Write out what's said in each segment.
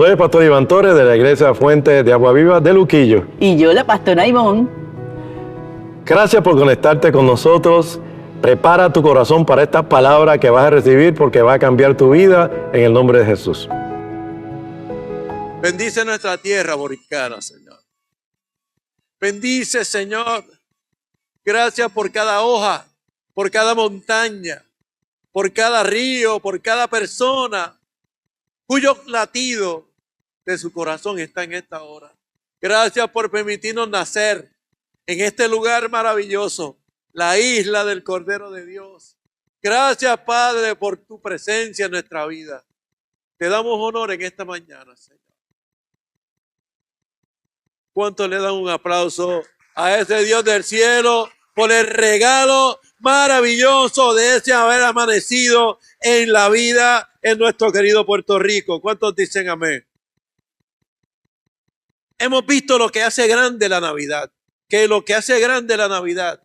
Soy el pastor Iván Torres de la Iglesia Fuente de Agua Viva de Luquillo. Y yo, la pastora Ivonne. Gracias por conectarte con nosotros. Prepara tu corazón para esta palabra que vas a recibir porque va a cambiar tu vida en el nombre de Jesús. Bendice nuestra tierra boricana, Señor. Bendice, Señor. Gracias por cada hoja, por cada montaña, por cada río, por cada persona cuyo latido de su corazón está en esta hora. Gracias por permitirnos nacer en este lugar maravilloso, la isla del Cordero de Dios. Gracias, Padre, por tu presencia en nuestra vida. Te damos honor en esta mañana, Señor. ¿Cuántos le dan un aplauso a ese Dios del cielo por el regalo maravilloso de ese haber amanecido en la vida en nuestro querido Puerto Rico? ¿Cuántos dicen amén? Hemos visto lo que hace grande la Navidad, que lo que hace grande la Navidad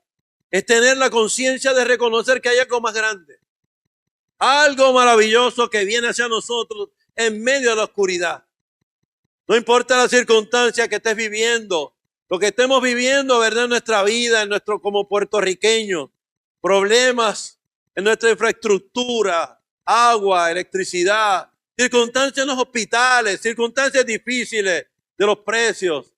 es tener la conciencia de reconocer que hay algo más grande, algo maravilloso que viene hacia nosotros en medio de la oscuridad. No importa la circunstancia que estés viviendo, lo que estemos viviendo, ¿verdad? En nuestra vida, como puertorriqueños, problemas en nuestra infraestructura, agua, electricidad, circunstancias en los hospitales, circunstancias difíciles de los precios.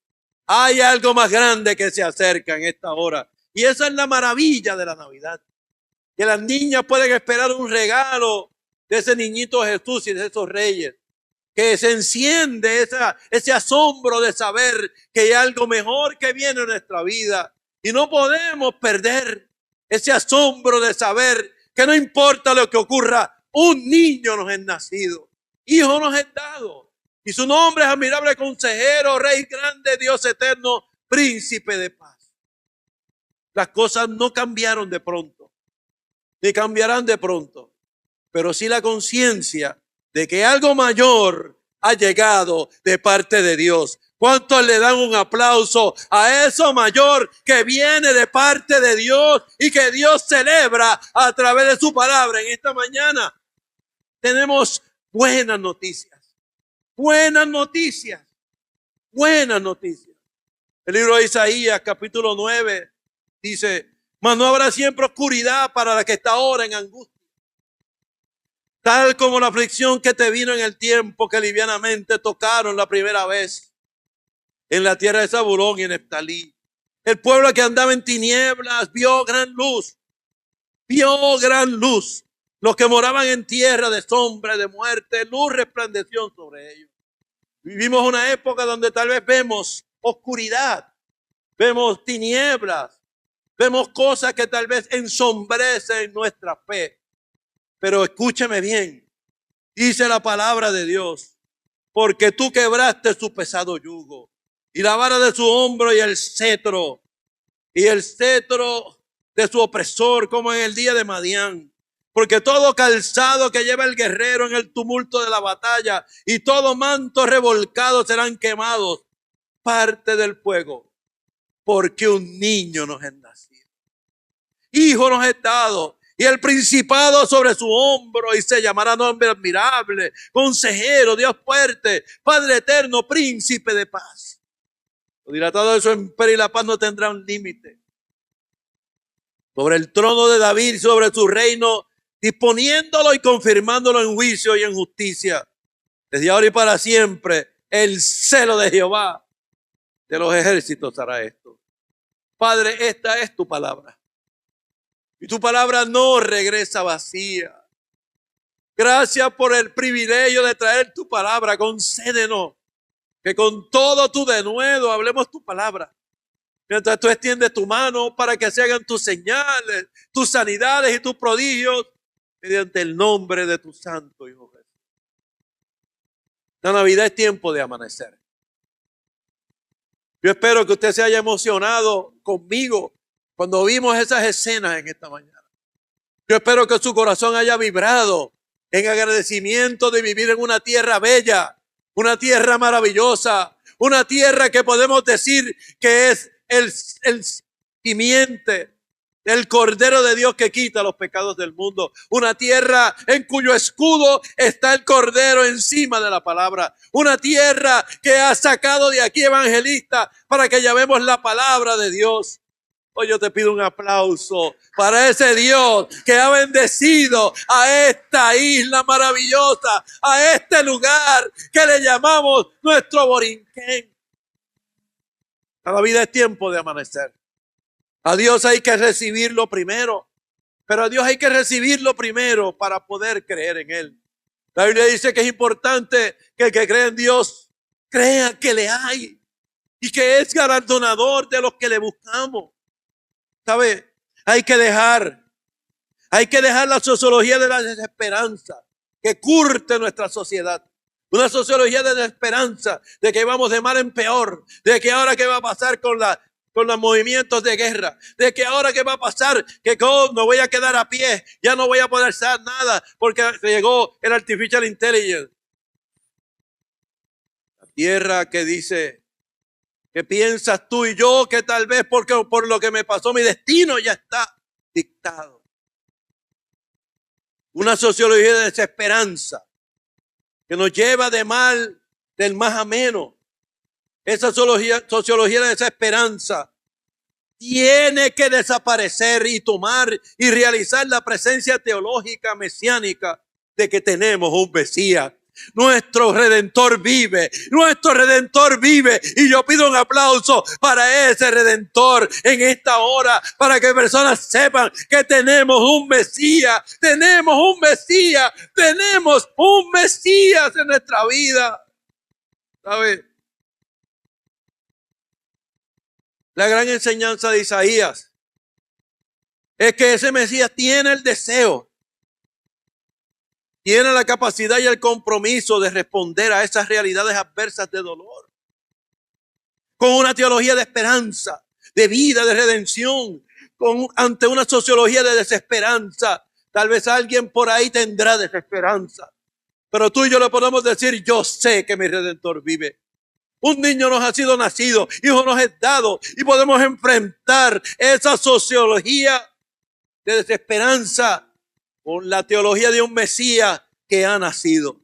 Hay algo más grande que se acerca en esta hora. Y esa es la maravilla de la Navidad. Que las niñas pueden esperar un regalo de ese niñito Jesús y de esos reyes. Que se enciende ese asombro de saber que hay algo mejor que viene en nuestra vida. Y no podemos perder ese asombro de saber que no importa lo que ocurra, un niño nos es nacido, hijo nos es dado. Y su nombre es admirable consejero, rey grande, Dios eterno, príncipe de paz. Las cosas no cambiaron de pronto, ni cambiarán de pronto, pero sí la conciencia de que algo mayor ha llegado de parte de Dios. ¿Cuántos le dan un aplauso a eso mayor que viene de parte de Dios y que Dios celebra a través de su palabra? En esta mañana tenemos buenas noticias, buenas noticias, buenas noticias. El libro de Isaías, capítulo 9, dice: mas no habrá siempre oscuridad para la que está ahora en angustia. Tal como la aflicción que te vino en el tiempo que livianamente tocaron la primera vez en la tierra de Zabulón y en Neftalí. El pueblo que andaba en tinieblas vio gran luz. Vio gran luz. Los que moraban en tierra de sombra y de muerte, luz resplandeció sobre ellos. Vivimos una época donde tal vez vemos oscuridad, vemos tinieblas, vemos cosas que tal vez ensombrecen nuestra fe. Pero escúcheme bien, dice la palabra de Dios: porque tú quebraste su pesado yugo y la vara de su hombro y el cetro de su opresor, como en el día de Madián. Porque todo calzado que lleva el guerrero en el tumulto de la batalla y todo manto revolcado serán quemados, parte del fuego. Porque un niño nos es nacido, hijo nos es dado, y el principado sobre su hombro, y se llamará nombre admirable, consejero, Dios fuerte, Padre eterno, príncipe de paz. Lo dilatado de su imperio y la paz no tendrá un límite. Sobre el trono de David, sobre su reino, disponiéndolo y confirmándolo en juicio y en justicia. Desde ahora y para siempre, el celo de Jehová de los ejércitos hará esto. Padre, esta es tu palabra. Y tu palabra no regresa vacía. Gracias por el privilegio de traer tu palabra. Concédenos que con todo tu denuedo hablemos tu palabra. Mientras tú extiendes tu mano para que se hagan tus señales, tus sanidades y tus prodigios mediante el nombre de tu santo Hijo Jesús. La Navidad es tiempo de amanecer. Yo espero que usted se haya emocionado conmigo cuando vimos esas escenas en esta mañana. Yo espero que su corazón haya vibrado en agradecimiento de vivir en una tierra bella, una tierra maravillosa, una tierra que podemos decir que es el simiente del Cordero de Dios que quita los pecados del mundo. Una tierra en cuyo escudo está el Cordero encima de la palabra. Una tierra que ha sacado de aquí evangelistas para que llamemos la palabra de Dios. Hoy yo te pido un aplauso para ese Dios que ha bendecido a esta isla maravillosa, a este lugar que le llamamos nuestro Borinquén. La vida es tiempo de amanecer. A Dios hay que recibirlo primero, pero a Dios hay que recibirlo primero para poder creer en Él. La Biblia dice que es importante que el que cree en Dios crea que le hay y que es galardonador de los que le buscamos. ¿Sabe? Hay que dejar la sociología de la desesperanza que curte nuestra sociedad. Una sociología de desesperanza, de que vamos de mal en peor, de que ahora qué va a pasar con los movimientos de guerra, de que ahora qué va a pasar, que no voy a quedar a pie, ya no voy a poder hacer nada porque llegó el artificial intelligence. La tierra que dice, que piensas tú y yo que tal vez porque por lo que me pasó mi destino ya está dictado. Una sociología de desesperanza que nos lleva del más a menos. Esa sociología de desesperanza tiene que desaparecer y tomar y realizar la presencia teológica mesiánica de que tenemos un Mesías. Nuestro Redentor vive, y yo pido un aplauso para ese Redentor en esta hora, para que personas sepan que tenemos un Mesías en nuestra vida. ¿Sabe? La gran enseñanza de Isaías es que ese Mesías tiene el deseo, tiene la capacidad y el compromiso de responder a esas realidades adversas de dolor con una teología de esperanza, de vida, de redención, ante una sociología de desesperanza. Tal vez alguien por ahí tendrá desesperanza, pero tú y yo le podemos decir: yo sé que mi Redentor vive. Un niño nos ha sido nacido, hijo nos es dado, y podemos enfrentar esa sociología de desesperanza con la teología de un Mesías que ha nacido.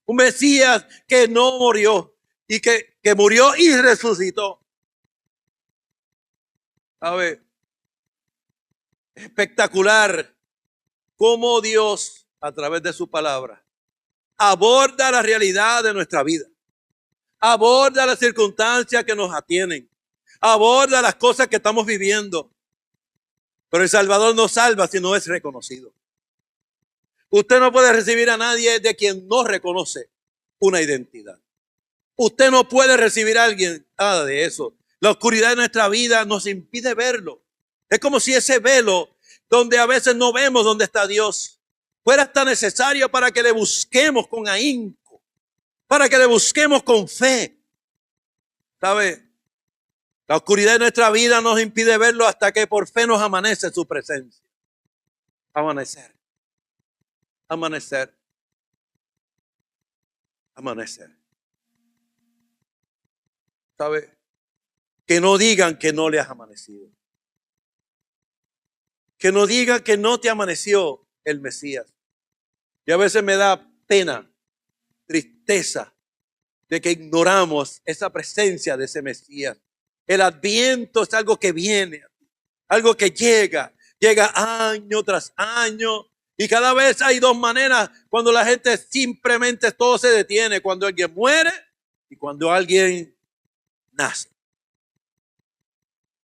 Un Mesías que no murió y que murió y resucitó. ¿Sabe? Espectacular cómo Dios, a través de su palabra, aborda la realidad de nuestra vida. Aborda las circunstancias que nos atienen. Aborda las cosas que estamos viviendo. Pero el Salvador no salva si no es reconocido. Usted no puede recibir a nadie de quien no reconoce una identidad. Usted no puede recibir a alguien, nada de eso. La oscuridad de nuestra vida nos impide verlo. Es como si ese velo, donde a veces no vemos dónde está Dios, fuera hasta necesario para que le busquemos con ahínco, para que le busquemos con fe. ¿Sabe? La oscuridad de nuestra vida nos impide verlo hasta que por fe nos amanece su presencia. Amanecer. Amanecer. Amanecer. ¿Sabe? Que no digan que no le has amanecido. Que no digan que no te amaneció el Mesías. Y a veces me da pena, tristeza, de que ignoramos esa presencia de ese Mesías. El Adviento es algo que viene, algo que llega año tras año. Y cada vez hay dos maneras cuando la gente simplemente todo se detiene: cuando alguien muere y cuando alguien nace.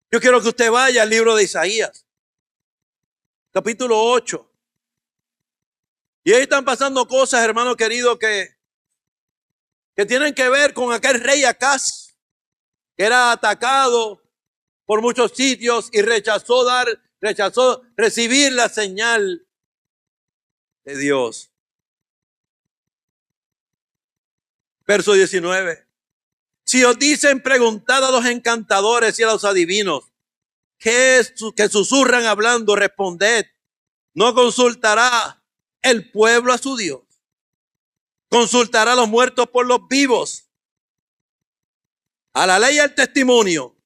Yo quiero que usted vaya al libro de Isaías, capítulo 8. Y ahí están pasando cosas, hermano querido, que tienen que ver con aquel rey Acaz, que era atacado por muchos sitios y rechazó recibir la señal de Dios. Verso 19. Si os dicen, preguntad a los encantadores y a los adivinos, que susurran hablando, responded: ¿no consultará el pueblo a su Dios? ¿Consultará a los muertos por los vivos? A la ley y al testimonio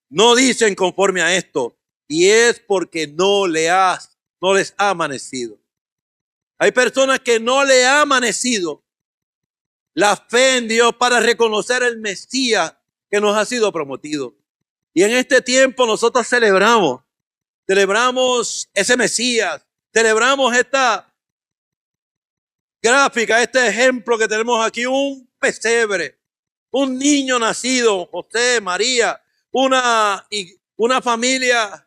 no dicen conforme a esto, y es porque no les ha amanecido. Hay personas que no le ha amanecido la fe en Dios para reconocer el Mesías que nos ha sido prometido. Y en este tiempo nosotros celebramos ese Mesías, celebramos esta gráfica, este ejemplo que tenemos aquí, un pesebre, un niño nacido, José, María, una familia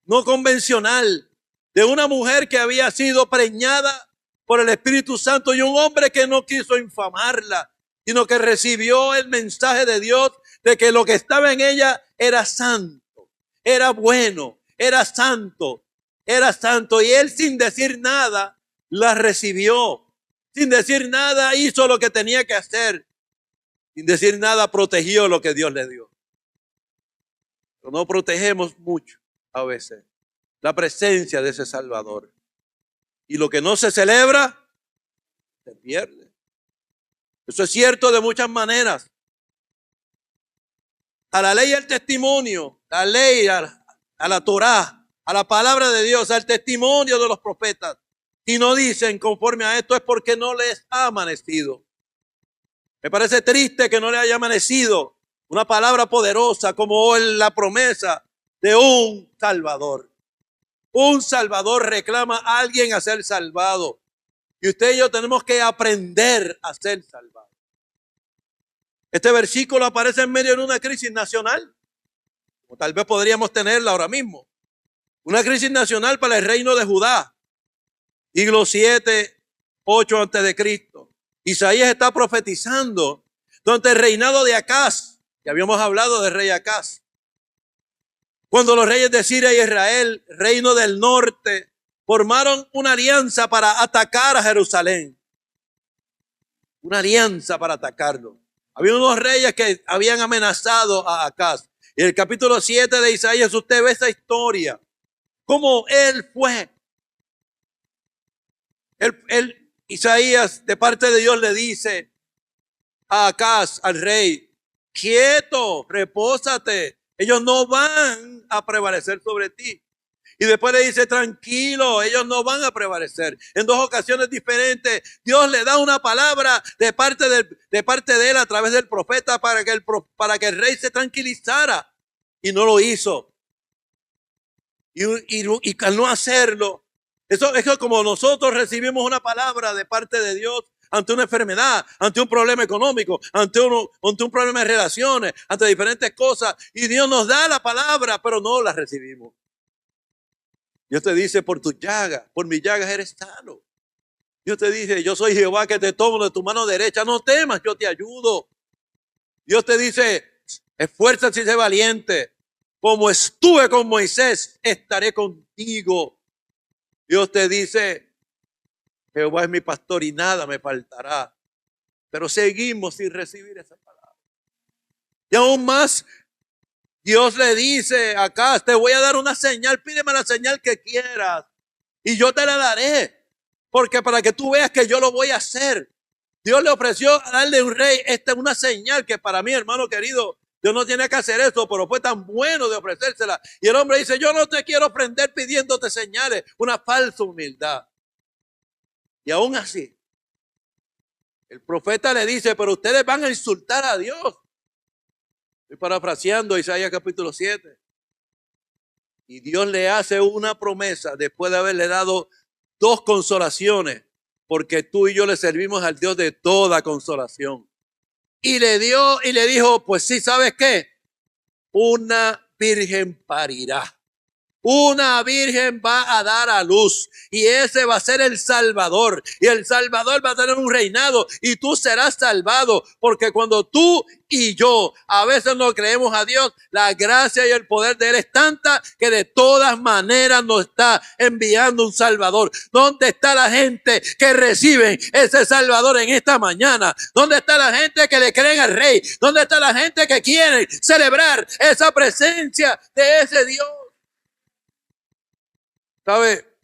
no convencional, de una mujer que había sido preñada por el Espíritu Santo y un hombre que no quiso infamarla, sino que recibió el mensaje de Dios de que lo que estaba en ella era santo, era bueno, era santo, y él sin decir nada la recibió, sin decir nada hizo lo que tenía que hacer, sin decir nada protegió lo que Dios le dio. Pero no protegemos mucho a veces la presencia de ese Salvador. Y lo que no se celebra, se pierde. Eso es cierto de muchas maneras. A la ley y al testimonio, la ley, a la Torá, a la palabra de Dios, al testimonio de los profetas, y no dicen conforme a esto, es porque no les ha amanecido. Me parece triste que no le haya amanecido una palabra poderosa como la promesa de un Salvador. Un Salvador reclama a alguien a ser salvado. Y usted y yo tenemos que aprender a ser salvados. Este versículo aparece en medio de una crisis nacional, o tal vez podríamos tenerla ahora mismo. Una crisis nacional para el reino de Judá. Siglo 7, 8 antes de Cristo. Isaías está profetizando durante el reinado de Acaz. Ya habíamos hablado del rey Acaz. Cuando los reyes de Siria y Israel, reino del norte, formaron una alianza para atacar a Jerusalén. Una alianza para atacarlo. Había unos reyes que habían amenazado a Acaz. En el capítulo 7 de Isaías usted ve esa historia. Cómo él fue. Isaías de parte de Dios le dice a Acaz, al rey, quieto, repósate. Ellos no van a prevalecer sobre ti. Y después le dice, tranquilo, ellos no van a prevalecer. En dos ocasiones diferentes, Dios le da una palabra de parte de él a través del profeta para que el rey se tranquilizara. Y no lo hizo. Y al no hacerlo, eso es como nosotros recibimos una palabra de parte de Dios ante una enfermedad, ante un problema económico, ante un problema de relaciones, ante diferentes cosas. Y Dios nos da la palabra, pero no la recibimos. Dios te dice, por tus llagas, por mis llagas eres sano. Dios te dice, yo soy Jehová que te tomo de tu mano derecha, no temas, yo te ayudo. Dios te dice, esfuérzate y sé valiente. Como estuve con Moisés, estaré contigo. Dios te dice, Jehová es mi pastor y nada me faltará. Pero seguimos sin recibir esa palabra. Y aún más, Dios le dice acá, te voy a dar una señal, pídeme la señal que quieras y yo te la daré. Porque para que tú veas que yo lo voy a hacer. Dios le ofreció darle a un rey una señal que para mí, hermano querido, Dios no tiene que hacer eso, pero fue tan bueno de ofrecérsela. Y el hombre dice, yo no te quiero ofender pidiéndote señales, una falsa humildad. Y aún así, el profeta le dice, pero ustedes van a insultar a Dios. Estoy parafraseando Isaías capítulo 7. Y Dios le hace una promesa después de haberle dado dos consolaciones, porque tú y yo le servimos al Dios de toda consolación. Y le dijo, pues sí, ¿sabes qué? Una virgen parirá. Una virgen va a dar a luz y ese va a ser el Salvador. Y el Salvador va a tener un reinado y tú serás salvado. Porque cuando tú y yo a veces no creemos a Dios, la gracia y el poder de Él es tanta que de todas maneras nos está enviando un Salvador. ¿Dónde está la gente que recibe ese Salvador en esta mañana? ¿Dónde está la gente que le creen al Rey? ¿Dónde está la gente que quiere celebrar esa presencia de ese Dios? ¿Sabe?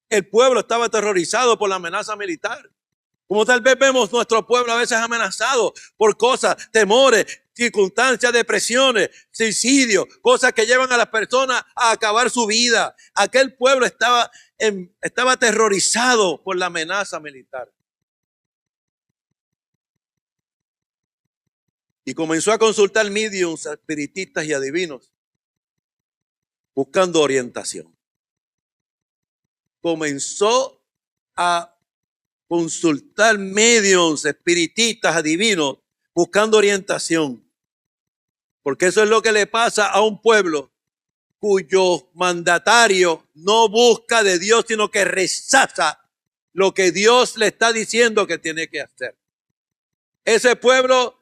El pueblo estaba aterrorizado por la amenaza militar. Como tal vez vemos nuestro pueblo a veces amenazado por cosas, temores. circunstancias, depresiones, suicidio, cosas que llevan a las personas a acabar su vida. Aquel pueblo estaba aterrorizado por la amenaza militar. Y comenzó a consultar mediums, espiritistas y adivinos, buscando orientación. Comenzó a consultar mediums, espiritistas, adivinos, buscando orientación. Porque eso es lo que le pasa a un pueblo cuyo mandatario no busca de Dios, sino que rechaza lo que Dios le está diciendo que tiene que hacer. Ese pueblo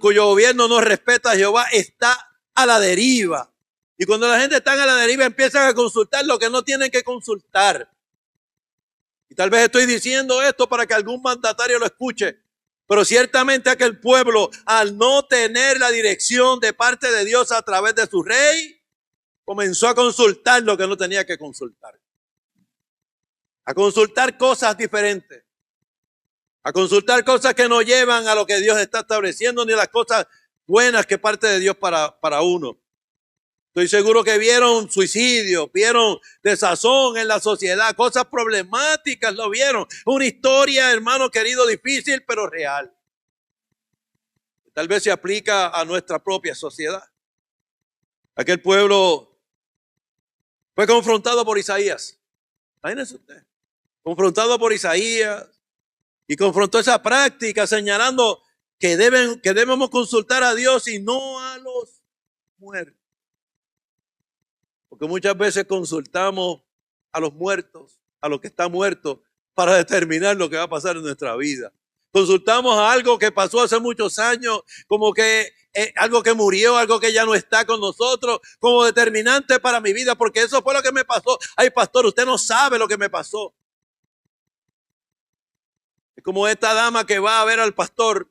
cuyo gobierno no respeta a Jehová está a la deriva. Y cuando la gente está a la deriva empiezan a consultar lo que no tienen que consultar. Y tal vez estoy diciendo esto para que algún mandatario lo escuche. Pero ciertamente aquel pueblo, al no tener la dirección de parte de Dios a través de su rey, comenzó a consultar lo que no tenía que consultar. A consultar cosas diferentes. A consultar cosas que no llevan a lo que Dios está estableciendo, ni las cosas buenas que parte de Dios para uno. Estoy seguro que vieron suicidio, vieron desazón en la sociedad, cosas problemáticas lo vieron. Una historia, hermano querido, difícil, pero real. Tal vez se aplica a nuestra propia sociedad. Aquel pueblo fue confrontado por Isaías. Imagínense usted. Confrontado por Isaías y confrontó esa práctica señalando que debemos consultar a Dios y no a los muertos. Porque muchas veces consultamos a los muertos, a los que están muertos, para determinar lo que va a pasar en nuestra vida. Consultamos a algo que pasó hace muchos años, como que algo que murió, algo que ya no está con nosotros, como determinante para mi vida, porque eso fue lo que me pasó. Ay, pastor, usted no sabe lo que me pasó. Es como esta dama que va a ver al pastor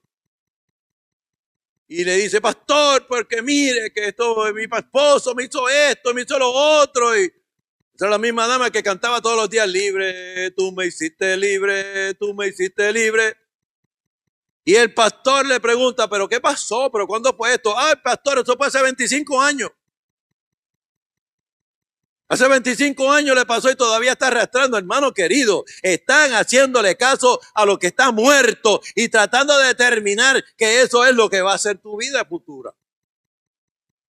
y le dice, pastor, porque mire que mi esposo me hizo esto, me hizo lo otro. Y esa es la misma dama que cantaba todos los días, libre, tú me hiciste libre, tú me hiciste libre. Y el pastor le pregunta, ¿pero qué pasó? ¿Pero cuándo fue esto? Ay, pastor, eso fue hace 25 años. Hace 25 años le pasó y todavía está arrastrando, hermano querido. Están haciéndole caso a lo que está muerto y tratando de determinar que eso es lo que va a ser tu vida futura.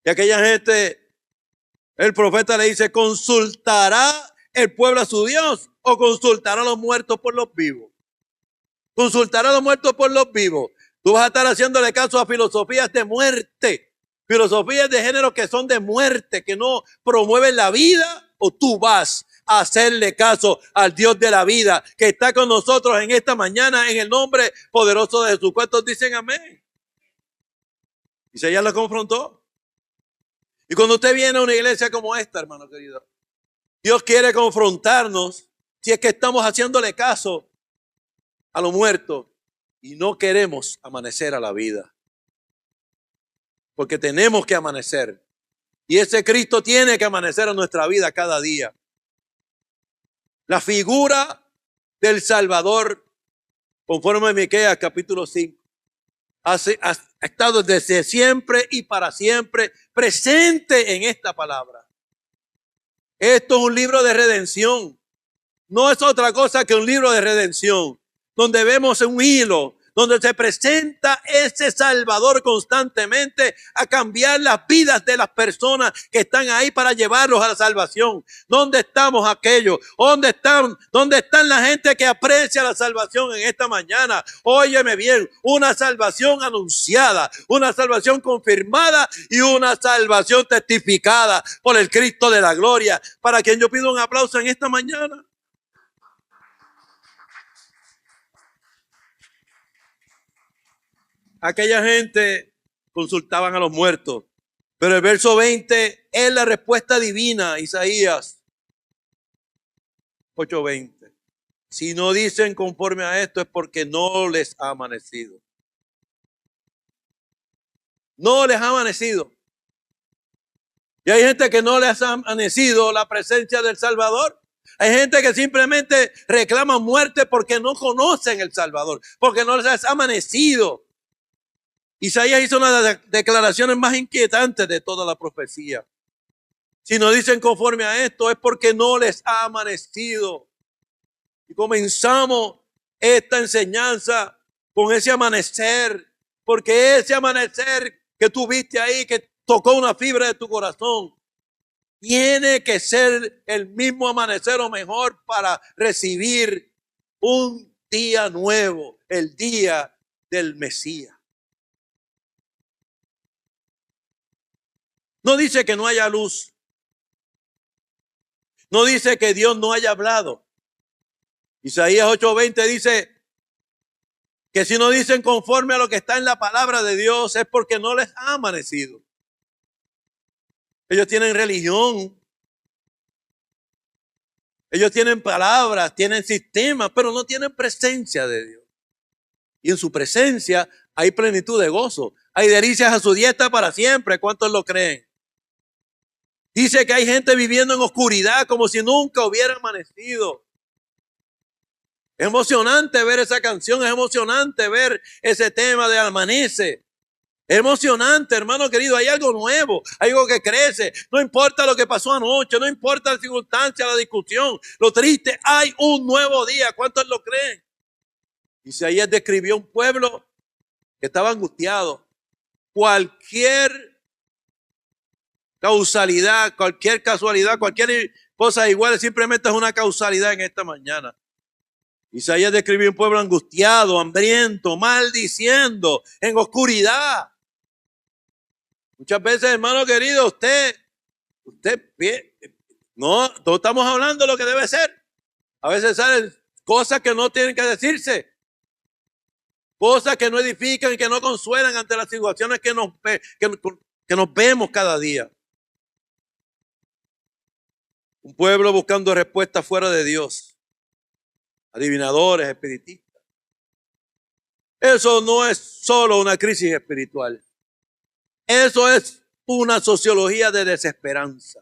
Y aquella gente, el profeta le dice, ¿consultará el pueblo a su Dios o consultará a los muertos por los vivos? Consultará a los muertos por los vivos. Tú vas a estar haciéndole caso a filosofías de muerte. Filosofías de género que son de muerte, que no promueven la vida, o tú vas a hacerle caso al Dios de la vida que está con nosotros en esta mañana en el nombre poderoso de Jesús. ¿Cuántos dicen amén? Isaías lo confrontó. Y cuando usted viene a una iglesia como esta, hermano querido, Dios quiere confrontarnos si es que estamos haciéndole caso a los muertos y no queremos amanecer a la vida. Porque tenemos que amanecer. Y ese Cristo tiene que amanecer en nuestra vida cada día. La figura del Salvador, conforme a Miqueas capítulo 5, ha estado desde siempre y para siempre presente en esta palabra. Esto es un libro de redención. No es otra cosa que un libro de redención, donde vemos un hilo, donde se presenta ese Salvador constantemente a cambiar las vidas de las personas que están ahí para llevarlos a la salvación. ¿Dónde estamos aquellos? ¿Dónde están la gente que aprecia la salvación en esta mañana? Óyeme bien, una salvación anunciada, una salvación confirmada y una salvación testificada por el Cristo de la gloria, para quien yo pido un aplauso en esta mañana. Aquella gente consultaban a los muertos. Pero el verso 20 es la respuesta divina, Isaías 8:20. Si no dicen conforme a esto es porque no les ha amanecido. No les ha amanecido. Y hay gente que no les ha amanecido la presencia del Salvador. Hay gente que simplemente reclama muerte porque no conocen el Salvador, porque no les ha amanecido Isaías hizo una de las declaraciones más inquietantes de toda la profecía. Si no dicen conforme a esto es porque no les ha amanecido. Y comenzamos esta enseñanza con ese amanecer, porque ese amanecer que tú viste ahí, que tocó una fibra de tu corazón, tiene que ser el mismo amanecer o mejor para recibir un día nuevo, el día del Mesías. No dice que no haya luz. No dice que Dios no haya hablado. Isaías 8:20 dice que si no dicen conforme a lo que está en la palabra de Dios es porque no les ha amanecido. Ellos tienen religión. Ellos tienen palabras, tienen sistemas, pero no tienen presencia de Dios. Y en su presencia hay plenitud de gozo. Hay delicias a su diestra para siempre. ¿Cuántos lo creen? Dice que hay gente viviendo en oscuridad como si nunca hubiera amanecido. Es emocionante ver esa canción, es emocionante ver ese tema de amanece. Es emocionante, hermano querido, hay algo nuevo, hay algo que crece. No importa lo que pasó anoche, no importa la circunstancia, la discusión, lo triste, hay un nuevo día. ¿Cuántos lo creen? Isaías describió un pueblo que estaba angustiado. Cualquier causalidad, cualquier casualidad, cualquier cosa igual, simplemente es una causalidad en esta mañana. Isaías describió un pueblo angustiado, hambriento, maldiciendo, en oscuridad. Muchas veces, hermano querido, usted no estamos hablando de lo que debe ser. A veces salen cosas que no tienen que decirse. Cosas que no edifican y que no consuelan ante las situaciones que nos vemos cada día. Un pueblo buscando respuestas fuera de Dios. Adivinadores, espiritistas. Eso no es solo una crisis espiritual. Eso es una sociología de desesperanza.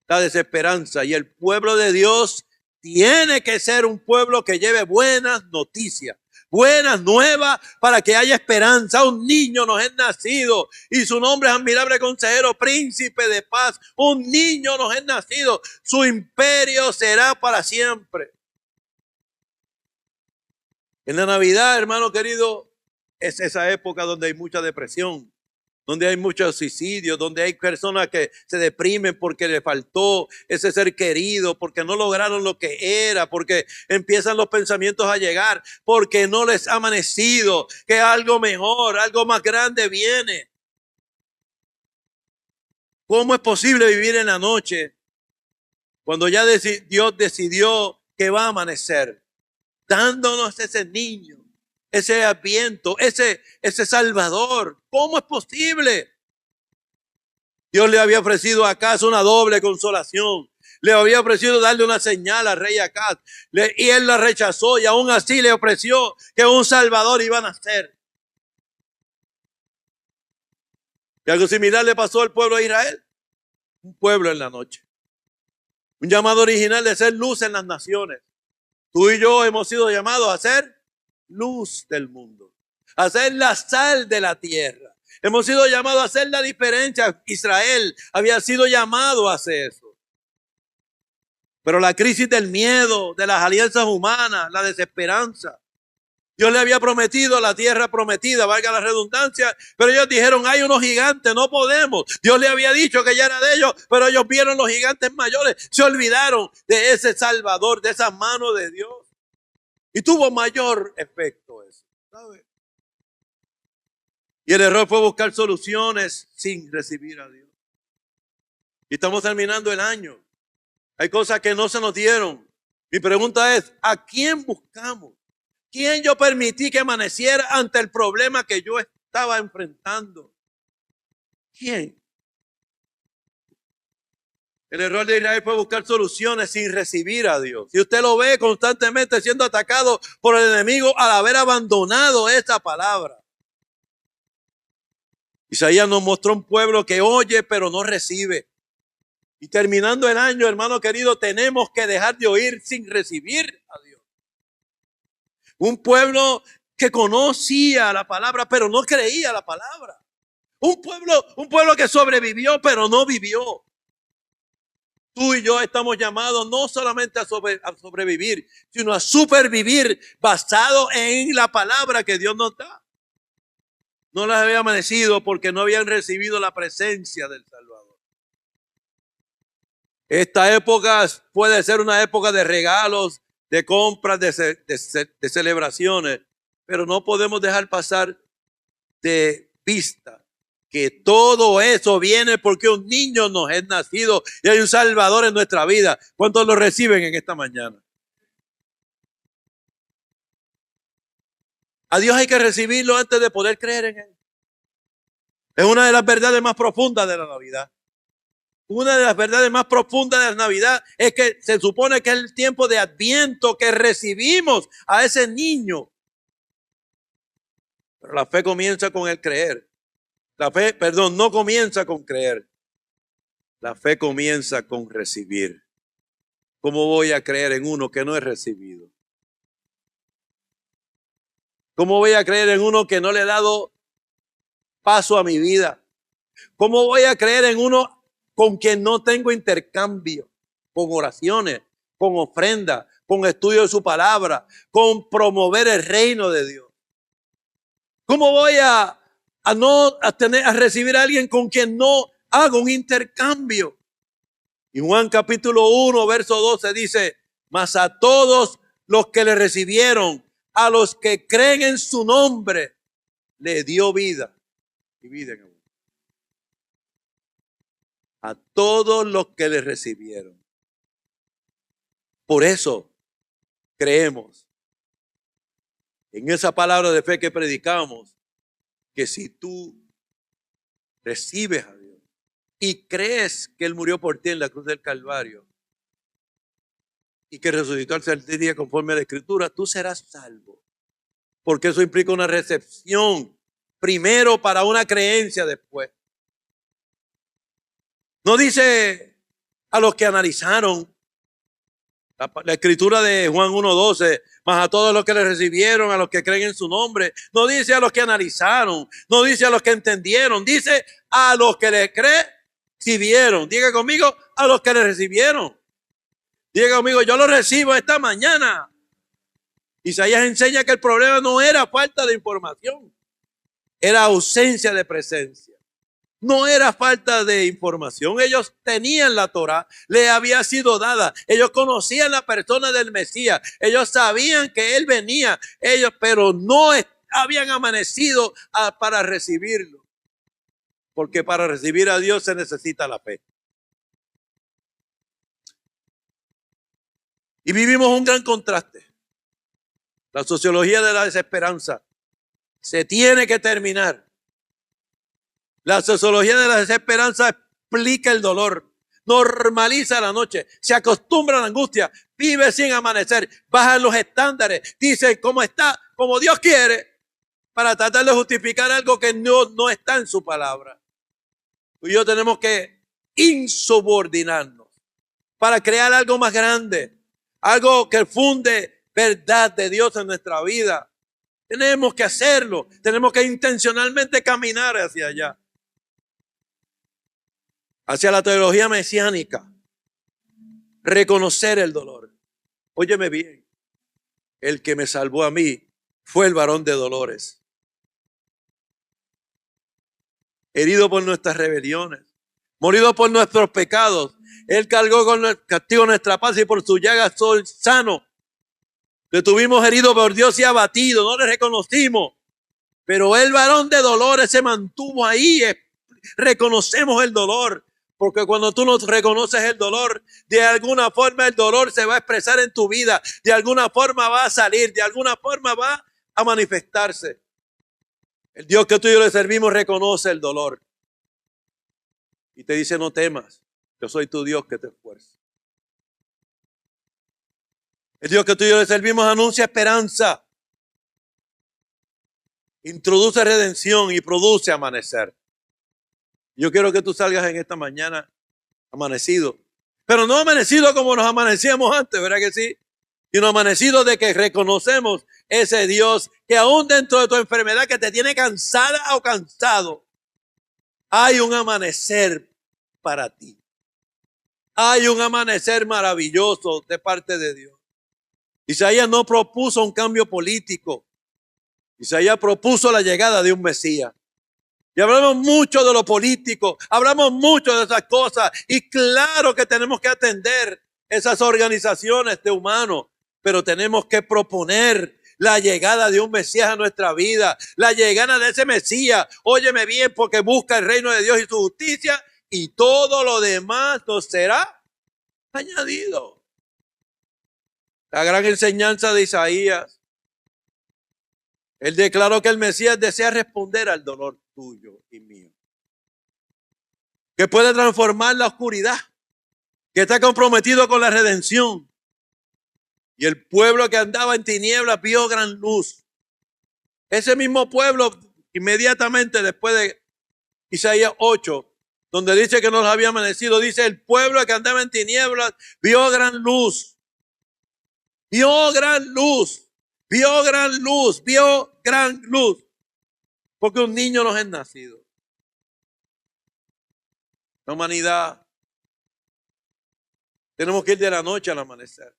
La desesperanza. Y el pueblo de Dios tiene que ser un pueblo que lleve buenas noticias, buenas nuevas para que haya esperanza. Un niño nos es nacido y su nombre es admirable consejero, príncipe de paz. Un niño nos es nacido. Su imperio será para siempre. En la Navidad, hermano querido, es esa época donde hay mucha depresión, donde hay muchos suicidios, donde hay personas que se deprimen porque le faltó ese ser querido, porque no lograron lo que era, porque empiezan los pensamientos a llegar, porque no les ha amanecido, que algo mejor, algo más grande viene. ¿Cómo es posible vivir en la noche cuando ya Dios decidió que va a amanecer? Dándonos ese niño, ese adviento, ese Salvador. ¿Cómo es posible? Dios le había ofrecido a Acaz una doble consolación. Le había ofrecido darle una señal al rey Acaz. Y él la rechazó y aún así le ofreció que un Salvador iba a nacer. Y algo similar le pasó al pueblo de Israel. Un pueblo en la noche. Un llamado original de ser luz en las naciones. Tú y yo hemos sido llamados a ser luz del mundo, a ser la sal de la tierra. Hemos sido llamados a hacer la diferencia. Israel había sido llamado a hacer eso. Pero la crisis del miedo, de las alianzas humanas, la desesperanza. Dios le había prometido la tierra prometida, valga la redundancia, pero ellos dijeron, hay unos gigantes, no podemos. Dios le había dicho que ya era de ellos, pero ellos vieron los gigantes mayores, se olvidaron de ese Salvador, de esa mano de Dios. Y tuvo mayor efecto eso, ¿sabe? Y el error fue buscar soluciones sin recibir a Dios. Y estamos terminando el año. Hay cosas que no se nos dieron. Mi pregunta es, ¿a quién buscamos? ¿Quién yo permití que amaneciera ante el problema que yo estaba enfrentando? ¿Quién? El error de Israel fue buscar soluciones sin recibir a Dios. Si usted lo ve constantemente siendo atacado por el enemigo al haber abandonado esa palabra. Isaías nos mostró un pueblo que oye pero no recibe. Y terminando el año, hermano querido, tenemos que dejar de oír sin recibir a Dios. Un pueblo que conocía la palabra, pero no creía la palabra. Un pueblo que sobrevivió, pero no vivió. Tú y yo estamos llamados no solamente a sobrevivir, sino a supervivir basado en la palabra que Dios nos da. No les había amanecido porque no habían recibido la presencia del Salvador. Esta época puede ser una época de regalos, de compras, de celebraciones, pero no podemos dejar pasar de vista que todo eso viene porque un niño nos es nacido y hay un Salvador en nuestra vida. ¿Cuántos lo reciben en esta mañana? A Dios hay que recibirlo antes de poder creer en Él. Es una de las verdades más profundas de la Navidad. Una de las verdades más profundas de la Navidad es que se supone que es el tiempo de Adviento que recibimos a ese niño. Pero la fe comienza con el creer. La fe, no comienza con creer. La fe comienza con recibir. ¿Cómo voy a creer en uno que no he recibido? ¿Cómo voy a creer en uno que no le he dado paso a mi vida? ¿Cómo voy a creer en uno con quien no tengo intercambio? Con oraciones, con ofrenda, con estudio de su palabra, con promover el reino de Dios. ¿Cómo voy a recibir a alguien con quien no hago un intercambio? Y Juan capítulo 1, verso 12 dice: mas a todos los que le recibieron, a los que creen en su nombre, le dio vida. Y vida en abundancia. A todos los que le recibieron. Por eso creemos en esa palabra de fe que predicamos, que si tú recibes a Dios y crees que Él murió por ti en la cruz del Calvario y que resucitó al tercer día conforme a la Escritura, tú serás salvo. Porque eso implica una recepción primero para una creencia después. No dice a los que analizaron la escritura de Juan 1:12, mas a todos los que le recibieron, a los que creen en su nombre. No dice a los que analizaron, no dice a los que entendieron, dice a los que le recibieron. Diga conmigo, a los que le recibieron. Diga conmigo, yo lo recibo esta mañana. Isaías enseña que el problema no era falta de información, era ausencia de presencia. No era falta de información. Ellos tenían la Torá, le había sido dada. Ellos conocían la persona del Mesías. Ellos sabían que Él venía. Pero no habían amanecido para recibirlo. Porque para recibir a Dios se necesita la fe. Y vivimos un gran contraste. La sociología de la desesperanza se tiene que terminar. La sociología de la desesperanza explica el dolor, normaliza la noche, se acostumbra a la angustia, vive sin amanecer, baja los estándares, dice cómo está, como Dios quiere, para tratar de justificar algo que no está en su palabra. Tú y yo tenemos que insubordinarnos para crear algo más grande, algo que funde verdad de Dios en nuestra vida. Tenemos que hacerlo, tenemos que intencionalmente caminar hacia allá. Hacia la teología mesiánica, reconocer el dolor. Óyeme bien, el que me salvó a mí fue el varón de dolores, herido por nuestras rebeliones, morido por nuestros pecados. Él cargó con el castigo nuestra paz y por su llaga soy sano. Le tuvimos herido por Dios y abatido, no le reconocimos, pero el varón de dolores se mantuvo ahí. Reconocemos el dolor. Porque cuando tú no reconoces el dolor, de alguna forma el dolor se va a expresar en tu vida, de alguna forma va a salir, de alguna forma va a manifestarse. El Dios que tú y yo le servimos reconoce el dolor. Y te dice, no temas, yo soy tu Dios que te esfuerza. El Dios que tú y yo le servimos anuncia esperanza, introduce redención y produce amanecer. Yo quiero que tú salgas en esta mañana amanecido, pero no amanecido como nos amanecíamos antes, ¿verdad que sí? sino amanecidos de que reconocemos ese Dios que aún dentro de tu enfermedad que te tiene cansada o cansado, hay un amanecer para ti. Hay un amanecer maravilloso de parte de Dios. Isaías no propuso un cambio político. Isaías propuso la llegada de un Mesías. Y hablamos mucho de lo político, hablamos mucho de esas cosas. Y claro que tenemos que atender esas organizaciones de humanos, pero tenemos que proponer la llegada de un Mesías a nuestra vida, la llegada de ese Mesías. Óyeme bien, porque busca el reino de Dios y su justicia, y todo lo demás nos será añadido. La gran enseñanza de Isaías. Él declaró que el Mesías desea responder al dolor tuyo y mío, que puede transformar la oscuridad, que está comprometido con la redención. Y el pueblo que andaba en tinieblas vio gran luz. Ese mismo pueblo, inmediatamente después de Isaías 8, donde dice que nos había amanecido, dice: el pueblo que andaba en tinieblas vio gran luz. Vio gran luz. Vio gran luz. Vio gran luz. Porque un niño nos es nacido. La humanidad, tenemos que ir de la noche al amanecer.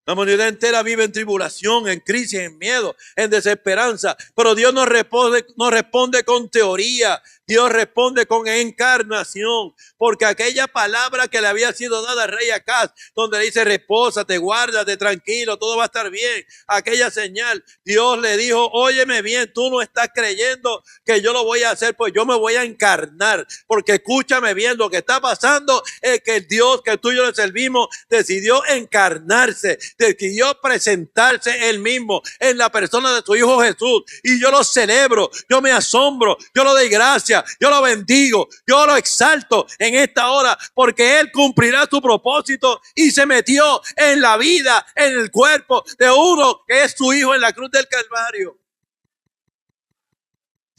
La humanidad entera vive en tribulación, en crisis, en miedo, en desesperanza. Pero Dios no responde con teoría. Dios responde con encarnación. Porque aquella palabra que le había sido dada al rey Acaz, donde le dice: repósate, guárdate, tranquilo, todo va a estar bien. Aquella señal, Dios le dijo: óyeme bien, tú no estás creyendo que yo lo voy a hacer, pues yo me voy a encarnar. Porque escúchame bien, lo que está pasando es que el Dios que tú y yo le servimos decidió encarnarse. Decidió presentarse él mismo en la persona de su Hijo Jesús. Y yo lo celebro, yo me asombro, yo lo doy gracias, yo lo bendigo, yo lo exalto en esta hora, porque él cumplirá su propósito y se metió en la vida, en el cuerpo de uno que es su Hijo en la cruz del Calvario.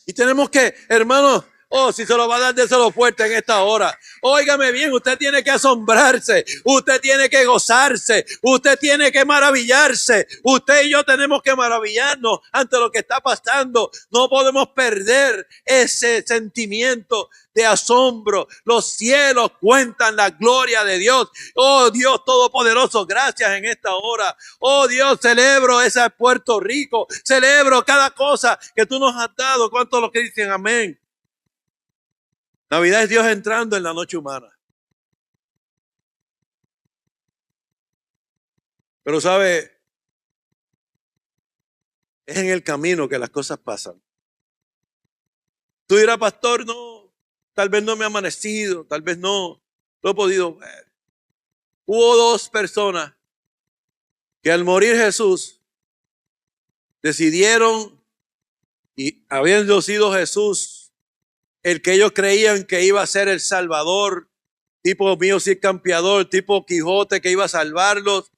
Y tenemos que, hermanos, si se lo va a dar, déselo fuerte en esta hora. Óigame bien, usted tiene que asombrarse, usted tiene que gozarse, usted tiene que maravillarse. Usted y yo tenemos que maravillarnos ante lo que está pasando. No podemos perder ese sentimiento de asombro. Los cielos cuentan la gloria de Dios. Oh Dios Todopoderoso, gracias en esta hora. Oh Dios, celebro ese Puerto Rico, celebro cada cosa que tú nos has dado. ¿Cuántos los que dicen amén? Navidad es Dios entrando en la noche humana. Pero sabe, es en el camino que las cosas pasan. Tú dirás: pastor, no, tal vez no me ha amanecido, tal vez no lo he podido ver. Hubo dos personas que al morir Jesús decidieron, y habiendo sido Jesús el que ellos creían que iba a ser el Salvador, tipo mío sí campeador, tipo Quijote que iba a salvarlos,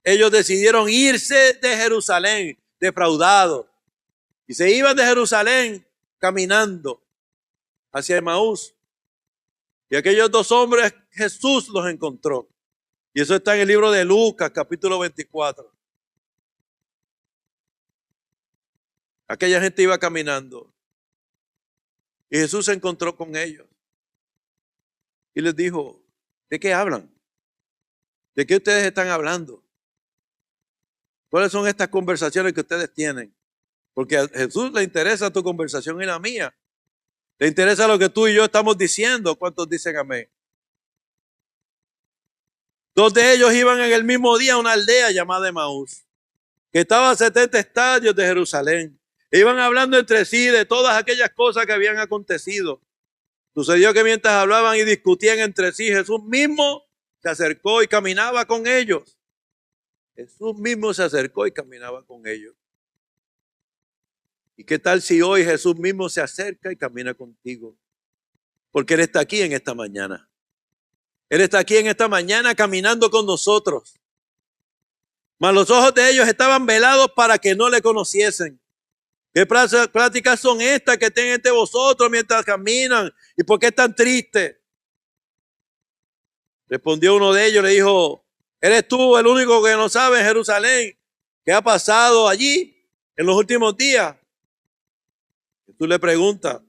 ellos decidieron irse de Jerusalén defraudados. Y se iban de Jerusalén caminando hacia Emaús. Y aquellos dos hombres Jesús los encontró. Y eso está en el libro de Lucas, capítulo 24. Aquella gente iba caminando. Y Jesús se encontró con ellos. Y les dijo: ¿de qué hablan? ¿De qué ustedes están hablando? ¿Cuáles son estas conversaciones que ustedes tienen? Porque a Jesús le interesa tu conversación y la mía. Le interesa lo que tú y yo estamos diciendo. ¿Cuántos dicen amén? Dos de ellos iban en el mismo día a una aldea llamada Emaús, que estaba a 70 estadios de Jerusalén. Iban hablando entre sí de todas aquellas cosas que habían acontecido. Sucedió que mientras hablaban y discutían entre sí, Jesús mismo se acercó y caminaba con ellos. Jesús mismo se acercó y caminaba con ellos. ¿Y qué tal si hoy Jesús mismo se acerca y camina contigo? Porque Él está aquí en esta mañana. Él está aquí en esta mañana caminando con nosotros. Mas los ojos de ellos estaban velados para que no le conociesen. ¿Qué pláticas son estas que tienen entre vosotros mientras caminan? ¿Y por qué están tristes? Respondió uno de ellos, le dijo: Eres tú el único que no sabe en Jerusalén qué ha pasado allí en los últimos días. Tú le preguntas,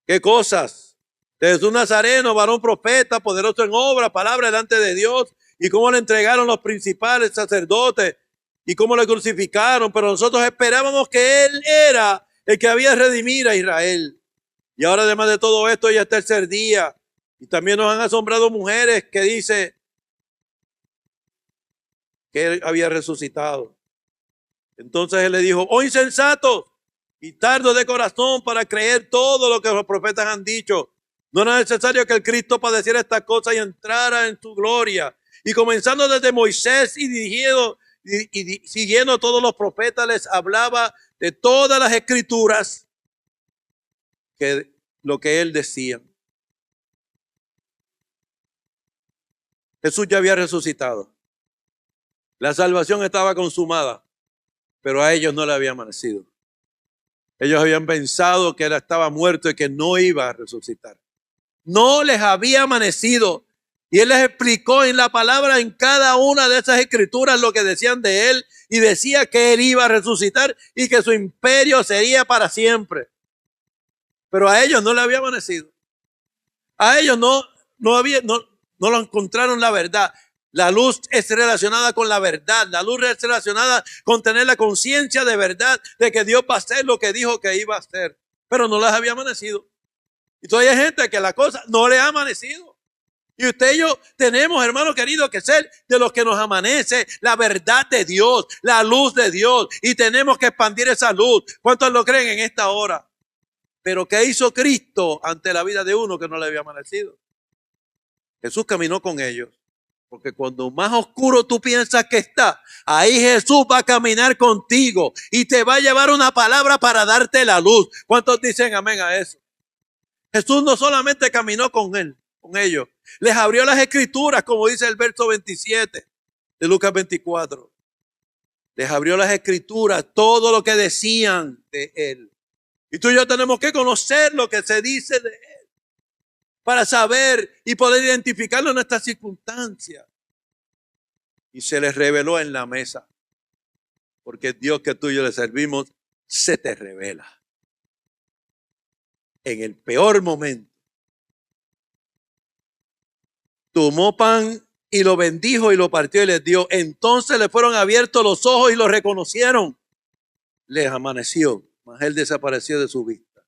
¿qué cosas? De Jesús Nazareno, varón profeta, poderoso en obra, palabra delante de Dios, y cómo le entregaron los principales sacerdotes, y cómo le crucificaron, pero nosotros esperábamos que Él era el que había de redimir a Israel. Y ahora, además de todo esto, ya es tercer día, y también nos han asombrado mujeres que dice que Él había resucitado. Entonces Él le dijo, oh insensatos y tardos de corazón para creer todo lo que los profetas han dicho. No era necesario que el Cristo padeciera estas cosas y entrara en su gloria. Y comenzando desde Moisés y siguiendo todos los profetas, les hablaba de todas las escrituras, que lo que él decía. Jesús ya había resucitado. La salvación estaba consumada, pero a ellos no le había amanecido. Ellos habían pensado que él estaba muerto y que no iba a resucitar. No les había amanecido. Y él les explicó en la palabra, en cada una de esas escrituras, lo que decían de él. Y decía que él iba a resucitar y que su imperio sería para siempre. Pero a ellos no le había amanecido. A ellos no lo encontraron la verdad. La luz es relacionada con la verdad. La luz es relacionada con tener la conciencia de verdad de que Dios va a hacer lo que dijo que iba a hacer. Pero no les había amanecido. Y todavía hay gente que la cosa no le ha amanecido. Y usted y yo tenemos, hermano querido, que ser de los que nos amanece la verdad de Dios, la luz de Dios. Y tenemos que expandir esa luz. ¿Cuántos lo creen en esta hora? Pero ¿qué hizo Cristo ante la vida de uno que no le había amanecido? Jesús caminó con ellos. Porque cuando más oscuro tú piensas que está, ahí Jesús va a caminar contigo y te va a llevar una palabra para darte la luz. ¿Cuántos dicen amén a eso? Jesús no solamente caminó con ellos, les abrió las escrituras, como dice el verso 27 de Lucas 24. Les abrió las escrituras, todo lo que decían de él. Y tú y yo tenemos que conocer lo que se dice de él para saber y poder identificarlo en nuestras circunstancias. Y se les reveló en la mesa, porque el Dios que tú y yo le servimos se te revela en el peor momento. Tomó pan y lo bendijo y lo partió y les dio. Entonces le fueron abiertos los ojos y lo reconocieron. Les amaneció, mas él desapareció de su vista.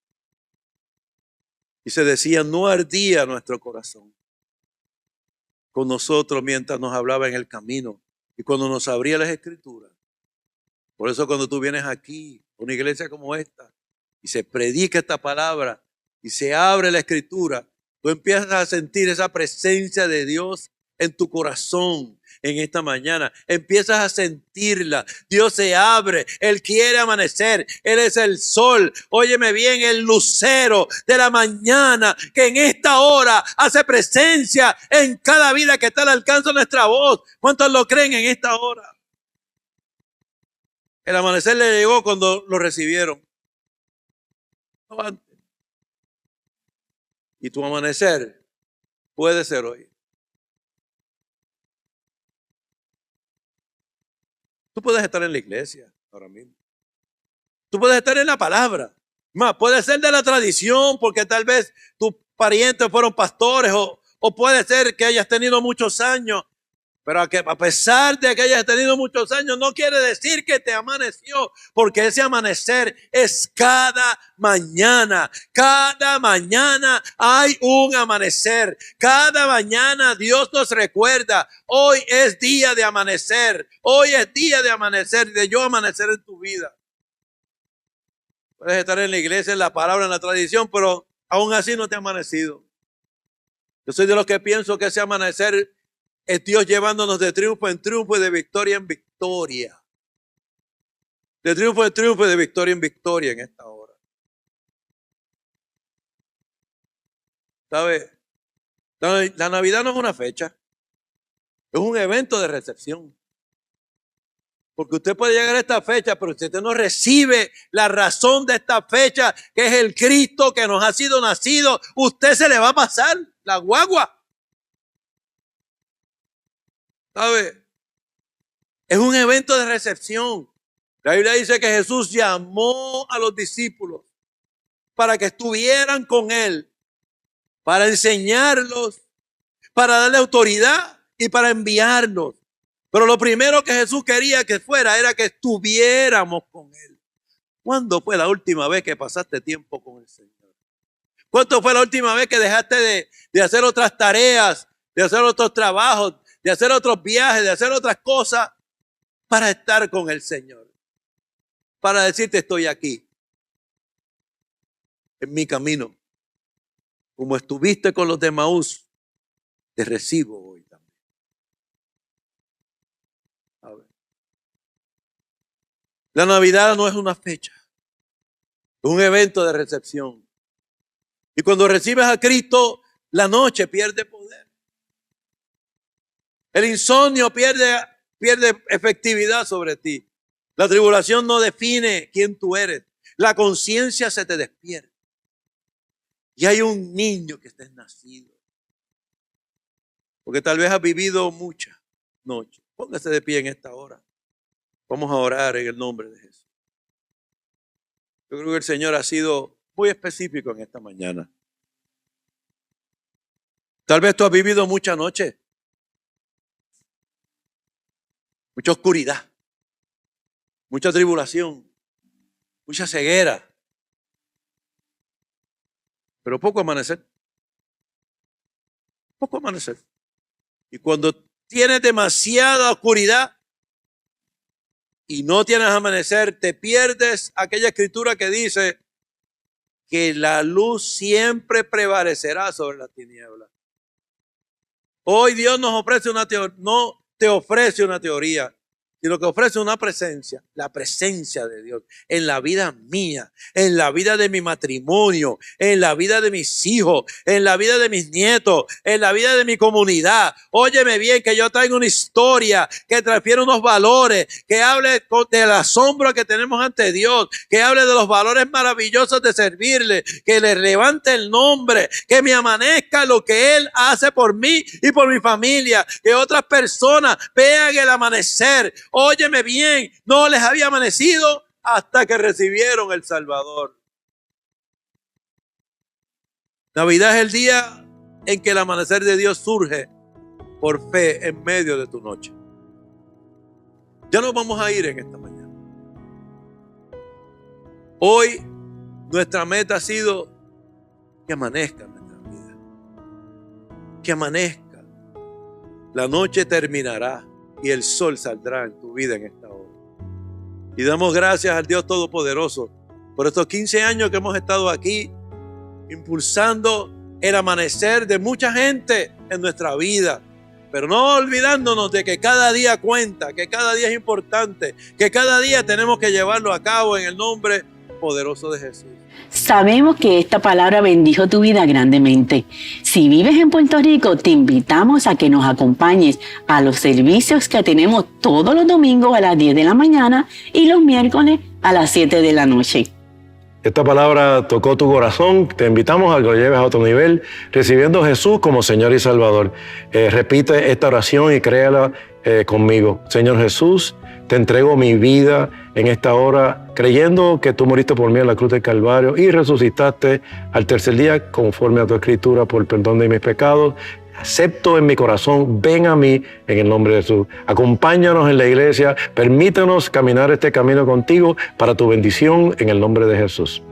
Y se decía, no ardía nuestro corazón con nosotros mientras nos hablaba en el camino y cuando nos abría las escrituras. Por eso cuando tú vienes aquí a una iglesia como esta y se predica esta palabra y se abre la escritura, tú empiezas a sentir esa presencia de Dios en tu corazón en esta mañana. Empiezas a sentirla. Dios se abre. Él quiere amanecer. Él es el sol. Óyeme bien, el lucero de la mañana que en esta hora hace presencia en cada vida que está al alcance de nuestra voz. ¿Cuántos lo creen en esta hora? El amanecer le llegó cuando lo recibieron. No antes. Y tu amanecer puede ser hoy. Tú puedes estar en la iglesia ahora mismo. Tú puedes estar en la palabra. Más, puede ser de la tradición porque tal vez tus parientes fueron pastores o puede ser que hayas tenido muchos años. Pero a pesar de que hayas tenido muchos años, no quiere decir que te amaneció, porque ese amanecer es cada mañana. Cada mañana hay un amanecer. Cada mañana Dios nos recuerda, hoy es día de amanecer. Hoy es día de amanecer, de yo amanecer en tu vida. Puedes estar en la iglesia, en la palabra, en la tradición, pero aún así no te ha amanecido. Yo soy de los que pienso que ese amanecer es Dios llevándonos de triunfo en triunfo y de victoria en victoria. De triunfo en triunfo y de victoria en victoria en esta hora. ¿Sabe? La Navidad no es una fecha. Es un evento de recepción. Porque usted puede llegar a esta fecha, pero si usted no recibe la razón de esta fecha, que es el Cristo que nos ha sido nacido, usted se le va a pasar la guagua. ¿Sabe? Es un evento de recepción. La Biblia dice que Jesús llamó a los discípulos para que estuvieran con Él, para enseñarlos, para darle autoridad y para enviarnos. Pero lo primero que Jesús quería que fuera era que estuviéramos con Él. ¿Cuándo fue la última vez que pasaste tiempo con el Señor? ¿Cuándo fue la última vez que dejaste de hacer otras tareas, de hacer otros trabajos, de hacer otros viajes, de hacer otras cosas para estar con el Señor? Para decirte, estoy aquí, en mi camino. Como estuviste con los de Emaús, te recibo hoy también. A ver. La Navidad no es una fecha, es un evento de recepción. Y cuando recibes a Cristo, la noche pierde poder. El insomnio pierde efectividad sobre ti. La tribulación no define quién tú eres. La conciencia se te despierta. Y hay un niño que está nacido. Porque tal vez has vivido muchas noches. Póngase de pie en esta hora. Vamos a orar en el nombre de Jesús. Yo creo que el Señor ha sido muy específico en esta mañana. Tal vez tú has vivido muchas noches. Mucha oscuridad. Mucha tribulación. Mucha ceguera. Pero poco amanecer. Poco amanecer. Y cuando tienes demasiada oscuridad y no tienes amanecer, te pierdes aquella escritura que dice que la luz siempre prevalecerá sobre la tiniebla. Hoy Dios nos ofrece una teoría, no te ofrece una teoría, sino que ofrece una presencia, la presencia de Dios en la vida mía, en la vida de mi matrimonio, en la vida de mis hijos, en la vida de mis nietos, en la vida de mi comunidad. Óyeme bien, que yo traigo una historia que transfiere unos valores, que hable del asombro que tenemos ante Dios, que hable de los valores maravillosos de servirle, que le levante el nombre, que me amanezca lo que Él hace por mí y por mi familia, que otras personas vean el amanecer. Óyeme bien, no les había amanecido hasta que recibieron el Salvador. Navidad es el día en que el amanecer de Dios surge por fe en medio de tu noche. Ya nos vamos a ir en esta mañana. Hoy nuestra meta ha sido que amanezca en nuestra vida. Que amanezca. La noche terminará y el sol saldrá en tu vida en esta hora. Y damos gracias al Dios Todopoderoso por estos 15 años que hemos estado aquí impulsando el amanecer de mucha gente en nuestra vida, pero no olvidándonos de que cada día cuenta, que cada día es importante, que cada día tenemos que llevarlo a cabo en el nombre poderoso de Jesús. Sabemos que esta palabra bendijo tu vida grandemente. Si vives en Puerto Rico, te invitamos a que nos acompañes a los servicios que tenemos todos los domingos a las 10 de la mañana y los miércoles a las 7 de la noche. Esta palabra tocó tu corazón, te invitamos a que lo lleves a otro nivel, recibiendo a Jesús como Señor y Salvador. Repite esta oración y créala conmigo. Señor Jesús, te entrego mi vida en esta hora, creyendo que tú moriste por mí en la cruz del Calvario y resucitaste al tercer día conforme a tu escritura por el perdón de mis pecados. Acepto en mi corazón, ven a mí en el nombre de Jesús. Acompáñanos en la iglesia, permítanos caminar este camino contigo para tu bendición en el nombre de Jesús.